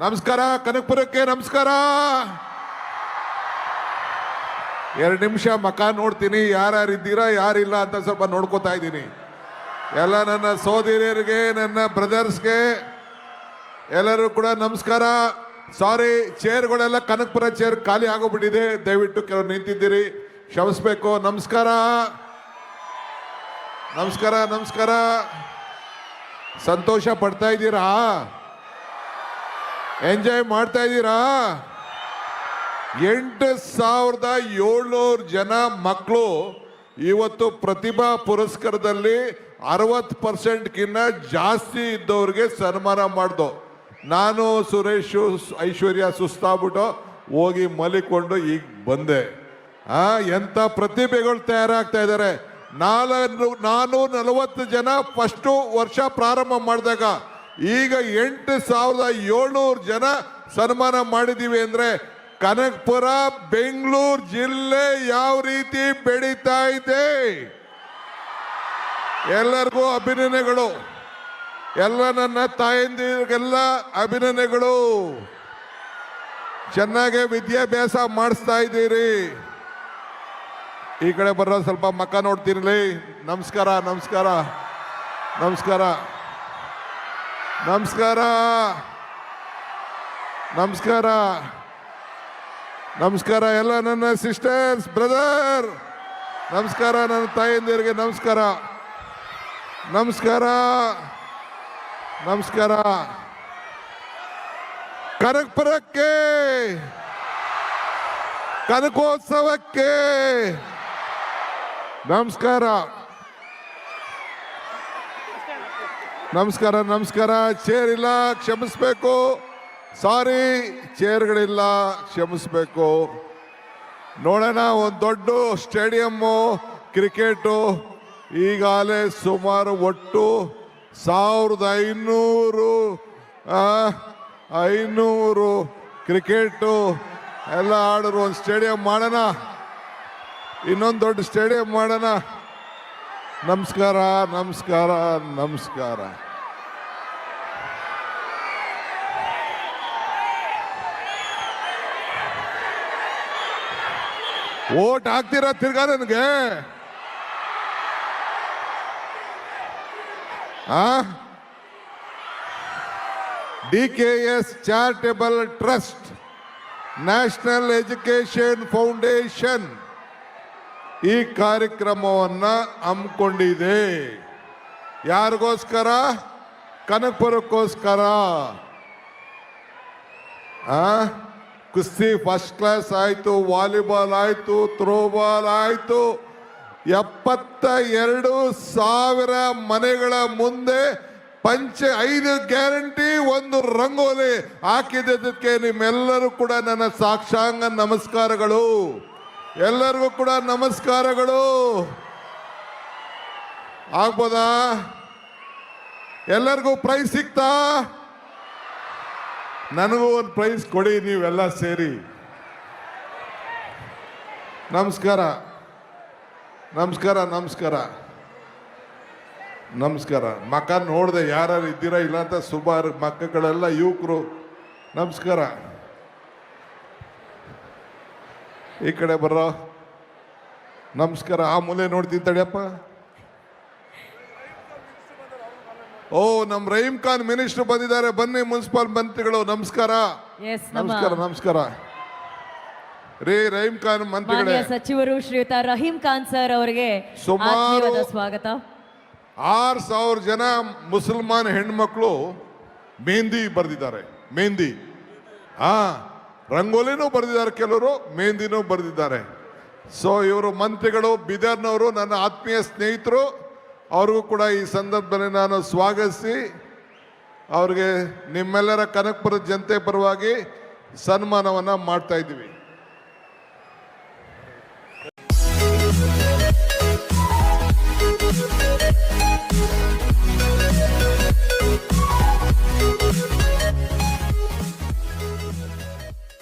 ನಮಸ್ಕಾರ ಕನಕಪುರಕ್ಕೆ ನಮಸ್ಕಾರ. 2 ನಿಮಿಷ ಮಕ ನೋಡ್ತೀನಿ, ಯಾರ್ಯಾರಿದ್ದೀರಾ ಯಾರಿಲ್ಲ ಅಂತ ಸ್ವಲ್ಪ ನೋಡ್ಕೋತಾ ಇದ್ದೀನಿ. ಎಲ್ಲ ನನ್ನ ಸೋದರಿಯರಿಗೆ, ನನ್ನ ಬ್ರದರ್ಸ್ಗೆ ಎಲ್ಲರೂ ಕೂಡ ನಮಸ್ಕಾರ. ಸಾರಿ, ಚೇರ್ಗಳೆಲ್ಲ ಕನಕಪುರ ಚೇರ್ ಖಾಲಿ ಆಗೋಗ್ಬಿಟ್ಟಿದೆ. ದಯವಿಟ್ಟು ಕೆಲವರು ನಿಂತಿದ್ದೀರಿ, ಕ್ಷಮಿಸ್ಬೇಕು. ನಮಸ್ಕಾರ ನಮಸ್ಕಾರ ನಮಸ್ಕಾರ. ಸಂತೋಷ ಪಡ್ತಾ ಇದ್ದೀರಾ? ಎಂಜಾಯ್ ಮಾಡ್ತಾ ಇದ್ದೀರಾ? 8,700 ಜನ ಮಕ್ಕಳು ಇವತ್ತು ಪ್ರತಿಭಾ ಪುರಸ್ಕಾರದಲ್ಲಿ 60%ಗಿನ್ನ ಜಾಸ್ತಿ ಇದ್ದವ್ರಿಗೆ ಸನ್ಮಾನ ಮಾಡ್ದು. ನಾನು ಸುರೇಶ್ ಐಶ್ವರ್ಯ ಸುಸ್ತಾಗ್ಬಿಟ್ಟು ಹೋಗಿ ಮಲಿಕೊಂಡು ಈಗ ಬಂದೆ. ಎಂಥ ಪ್ರತಿಭೆಗಳು ತಯಾರಾಗ್ತಾ ಇದ್ದಾರೆ. 440 ಜನ ಫಸ್ಟು ವರ್ಷ ಪ್ರಾರಂಭ ಮಾಡಿದಾಗ ಈಗ 8,700 ಜನ ಸನ್ಮಾನ ಮಾಡಿದ್ದೀವಿ ಅಂದರೆ ಕನಕಪುರ ಬೆಂಗಳೂರು ಜಿಲ್ಲೆ ಯಾವ ರೀತಿ ಬೆಳೀತಾ ಇದೆ. ಎಲ್ಲರಿಗೂ ಅಭಿನಂದನೆಗಳು. ಎಲ್ಲ ನನ್ನ ತಾಯಂದಿರಿಗೆಲ್ಲ ಅಭಿನಂದನೆಗಳು. ಚೆನ್ನಾಗಿ ವಿದ್ಯಾಭ್ಯಾಸ ಮಾಡಿಸ್ತಾ ಇದ್ದೀರಿ. ಈ ಕಡೆ ಬರೋ ಸ್ವಲ್ಪ ಮಕ್ಕ ನೋಡ್ತಿರ್ಲಿ. ನಮಸ್ಕಾರ ನಮಸ್ಕಾರ ನಮಸ್ಕಾರ ನಮಸ್ಕಾರ ನಮಸ್ಕಾರ ನಮಸ್ಕಾರ. ಎಲ್ಲ ನನ್ನ ಸಿಸ್ಟರ್ಸ್, ಬ್ರದರ್ ನಮಸ್ಕಾರ. ನನ್ನ ತಾಯಂದಿರಿಗೆ ನಮಸ್ಕಾರ ನಮಸ್ಕಾರ ನಮಸ್ಕಾರ. ಕನಕಪುರಕ್ಕೆ, ಕನಕೋತ್ಸವಕ್ಕೆ ನಮಸ್ಕಾರ ನಮಸ್ಕಾರ ನಮಸ್ಕಾರ. ಚೇರ್ ಇಲ್ಲ, ಕ್ಷಮಿಸ್ಬೇಕು. ಸಾರಿ, ಚೇರ್ಗಳಿಲ್ಲ, ಕ್ಷಮಿಸ್ಬೇಕು. ನೋಡೋಣ, ಒಂದು ದೊಡ್ಡ ಸ್ಟೇಡಿಯಮ್ಮು ಕ್ರಿಕೆಟು ಈಗಾಗಲೇ ಸುಮಾರು ಒಟ್ಟು 1,500 ಕ್ರಿಕೆಟು ಎಲ್ಲ ಆಡೋರು ಒಂದು ಸ್ಟೇಡಿಯಂ ಮಾಡೋಣ, ಇನ್ನೊಂದು ದೊಡ್ಡ ಸ್ಟೇಡಿಯಂ ಮಾಡೋಣ. ನಮಸ್ಕಾರ ನಮಸ್ಕಾರ ನಮಸ್ಕಾರ. ಓಟ್ ಹಾಕ್ತೀರಾ ತಿರ್ಗಾ ನನಗೆ? DKS charitable trust, national education foundation ಈ ಕಾರ್ಯಕ್ರಮವನ್ನ ಹಮ್ಮಿಕೊಂಡಿದೆ. ಯಾರಿಗೋಸ್ಕರ? ಕನಕಪುರಕ್ಕೋಸ್ಕರ. ಕುಸ್ತಿ ಫಸ್ಟ್ ಕ್ಲಾಸ್ ಆಯ್ತು, ವಾಲಿಬಾಲ್ ಆಯ್ತು, ಥ್ರೋಬಾಲ್ ಆಯ್ತು. 72,000 ಮನೆಗಳ ಮುಂದೆ 5 ಗ್ಯಾರಂಟಿ, 1 ರಂಗೋಲಿ ಹಾಕಿದ್ದಕ್ಕೆ ನಿಮ್ಮೆಲ್ಲರೂ ಕೂಡ ನನ್ನ ಸಾಕ್ಷಾಂಗ ನಮಸ್ಕಾರಗಳು. ಎಲ್ಲರಿಗೂ ಕೂಡ ನಮಸ್ಕಾರಗಳು. ಆಗ್ಬೋದಾ? ಎಲ್ಲರಿಗೂ ಪ್ರೈಸ್ ಸಿಗ್ತಾ? ನನಗೂ ಒಂದು ಪ್ರೈಸ್ ಕೊಡಿ ನೀವೆಲ್ಲ ಸೇರಿ. ನಮಸ್ಕಾರ ನಮಸ್ಕಾರ ನಮಸ್ಕಾರ ನಮಸ್ಕಾರ. ಮಕ್ಕ ನೋಡಿದೆ ಯಾರು ಇದ್ದೀರಾ ಇಲ್ಲ ಅಂತ. ಸುಮಾರು ಮಕ್ಕಳೆಲ್ಲ ಯುವಕರು. ನಮಸ್ಕಾರ. ಈ ಕಡೆ ಬರೋ. ನಮಸ್ಕಾರ. ಆ ಮೂಲೆ ನೋಡ್ತೀನಿ ತಡಿಯಪ್ಪ. ಓ, ನಮ್ಮ ರಹೀಂ ಖಾನ್ ಮಿನಿಸ್ಟರ್ ಬಂದಿದ್ದಾರೆ. ಬನ್ನಿ ಮುನ್ಸಿಪಲ್ ಮಂತ್ರಿಗಳು. ನಮಸ್ಕಾರ ನಮಸ್ಕಾರ ನಮಸ್ಕಾರ ರೀ. ರಹೀಂ ಖಾನ್ ಮಂತ್ರಿಗಳೇ, ಸಚಿವರು ಶ್ರೀಯುತ ರಹೀಂ ಖಾನ್ ಸರ್ ಅವರಿಗೆ ಸುಮಾರು ಸ್ವಾಗತ. 6,000 ಜನ ಮುಸಲ್ಮಾನ್ ಹೆಣ್ಮಕ್ಳು ಮೆಹಂದಿ ಬರೆದಿದ್ದಾರೆ. ಮೆಹಂದಿ, ರಂಗೋಲಿನೂ ಬರೆದಿದ್ದಾರೆ, ಕೆಲವರು ಮೆಹಂದಿನೂ ಬರೆದಿದ್ದಾರೆ. ಸೊ ಇವರು ಮಂತ್ರಿಗಳು, ಬೀದರ್ನವರು, ನನ್ನ ಆತ್ಮೀಯ ಸ್ನೇಹಿತರು. ಅವ್ರಿಗೂ ಕೂಡ ಈ ಸಂದರ್ಭದಲ್ಲಿ ನಾನು ಸ್ವಾಗತಿಸಿ ಅವ್ರಿಗೆ ನಿಮ್ಮೆಲ್ಲರ ಕನಕಪುರ ಜನತೆ ಪರವಾಗಿ ಸನ್ಮಾನವನ್ನು ಮಾಡ್ತಾ ಇದ್ದೀವಿ.